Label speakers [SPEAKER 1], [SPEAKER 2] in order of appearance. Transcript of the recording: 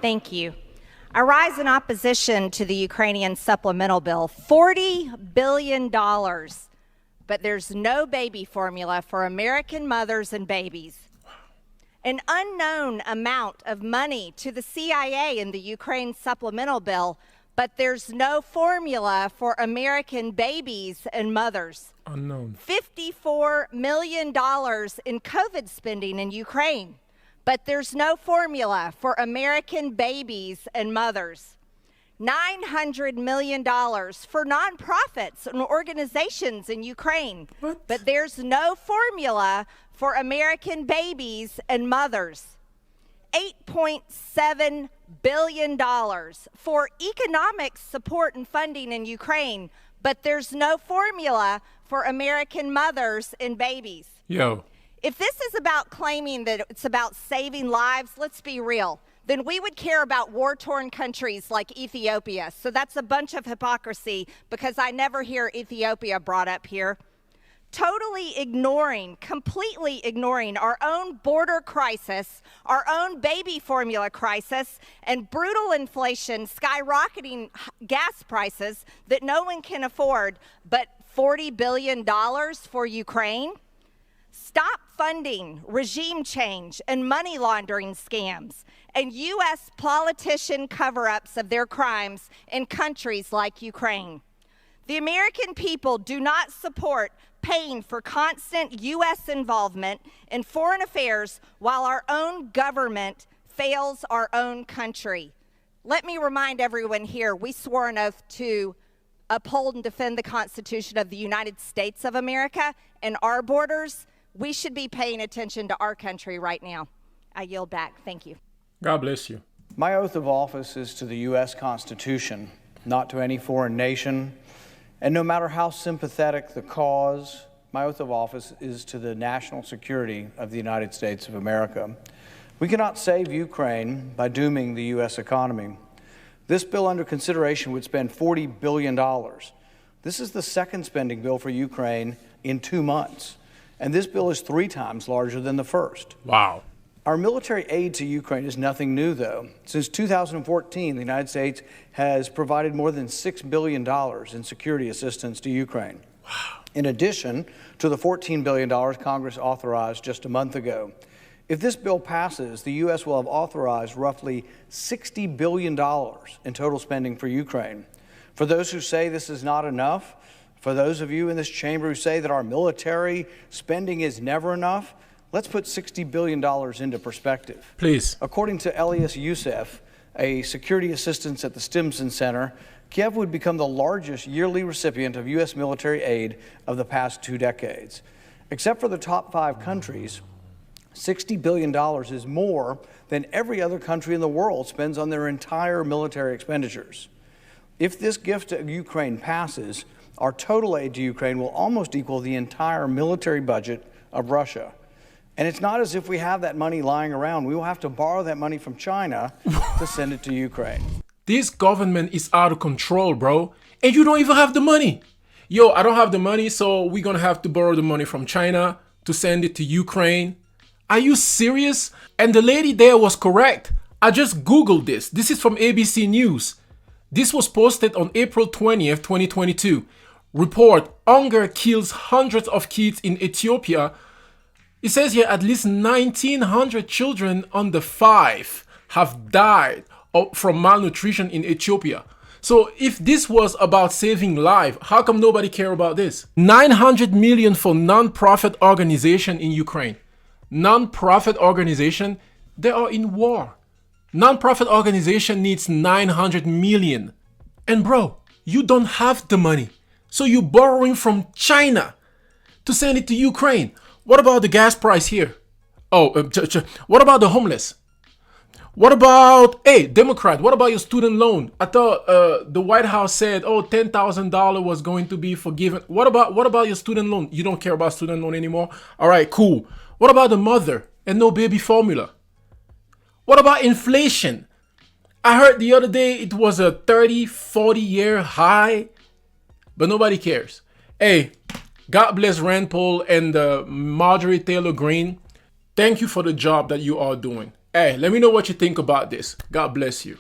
[SPEAKER 1] Thank you. I rise in opposition to the Ukrainian supplemental bill. $40 billion, but there's no baby formula for American mothers and babies. An unknown amount of money to the CIA in the Ukraine supplemental bill, but there's no formula for American babies and mothers.
[SPEAKER 2] Unknown.
[SPEAKER 1] $54 million in COVID spending in Ukraine, but there's no formula for American babies and mothers. $900 million for nonprofits and organizations in Ukraine, but there's no formula for American babies and mothers. $8.7 billion for economic support and funding in Ukraine, but there's no formula for American mothers and babies.
[SPEAKER 2] Yo.
[SPEAKER 1] If this is about claiming that it's about saving lives, let's be real, then we would care about war-torn countries like Ethiopia. So that's a bunch of hypocrisy because I never hear Ethiopia brought up here. Totally ignoring, completely ignoring our own border crisis, our own baby formula crisis, and brutal inflation, skyrocketing gas prices that no one can afford, but $40 billion for Ukraine? Stop funding regime change and money laundering scams and U.S. politician cover-ups of their crimes in countries like Ukraine. The American people do not support paying for constant U.S. involvement in foreign affairs while our own government fails our own country. Let me remind everyone here, we swore an oath to uphold and defend the Constitution of the United States of America and our borders. We should be paying attention to our country right now. I yield back. Thank you.
[SPEAKER 2] God bless you.
[SPEAKER 3] My oath of office is to the U.S. Constitution, not to any foreign nation. And no matter how sympathetic the cause, my oath of office is to the national security of the United States of America. We cannot save Ukraine by dooming the U.S. economy. This bill under consideration would spend $40 billion. This is the second spending bill for Ukraine in 2 months. And this bill is 3 times larger than the first.
[SPEAKER 2] Wow.
[SPEAKER 3] Our military aid to Ukraine is nothing new, though. Since 2014, the United States has provided more than $6 billion in security assistance to Ukraine.
[SPEAKER 2] Wow.
[SPEAKER 3] In addition to the $14 billion Congress authorized just a month ago. If this bill passes, the U.S. will have authorized roughly $60 billion in total spending for Ukraine. For those who say this is not enough, for those of you in this chamber who say that our military spending is never enough, let's put $60 billion into perspective.
[SPEAKER 2] Please.
[SPEAKER 3] According to Elias Youssef, a security assistant at the Stimson Center, Kiev would become the largest yearly recipient of U.S. military aid of the past 2 decades. Except for the top 5 countries, $60 billion is more than every other country in the world spends on their entire military expenditures. If this gift to Ukraine passes, our total aid to Ukraine will almost equal the entire military budget of Russia. And it's not as if we have that money lying around. We will have to borrow that money from China to send it to Ukraine.
[SPEAKER 2] This government is out of control, bro. And you don't even have the money. Yo, I don't have the money, so we're gonna have to borrow the money from China to send it to Ukraine. Are you serious? And the lady there was correct. I just Googled this. This is from ABC News. This was posted on April 20th, 2022. Report, hunger kills hundreds of kids in Ethiopia. It says here at least 1,900 children under 5 have died from malnutrition in Ethiopia. So if this was about saving life, how come nobody care about this? 900 million for non-profit organization in Ukraine. Non-profit organization, they are in war. Non-profit organization needs 900 million. And bro, you don't have the money. So you're borrowing from China to send it to Ukraine. What about the gas price here? What about the homeless? What about, hey, Democrat, what about your student loan? I thought the White House said, $10,000 was going to be forgiven. What about your student loan? You don't care about student loan anymore? All right, cool. What about the mother and no baby formula? What about inflation? I heard the other day it was a 30, 40-year high, but nobody cares. Hey, God bless Rand Paul and Marjorie Taylor Greene. Thank you for the job that you are doing. Hey, let me know what you think about this. God bless you.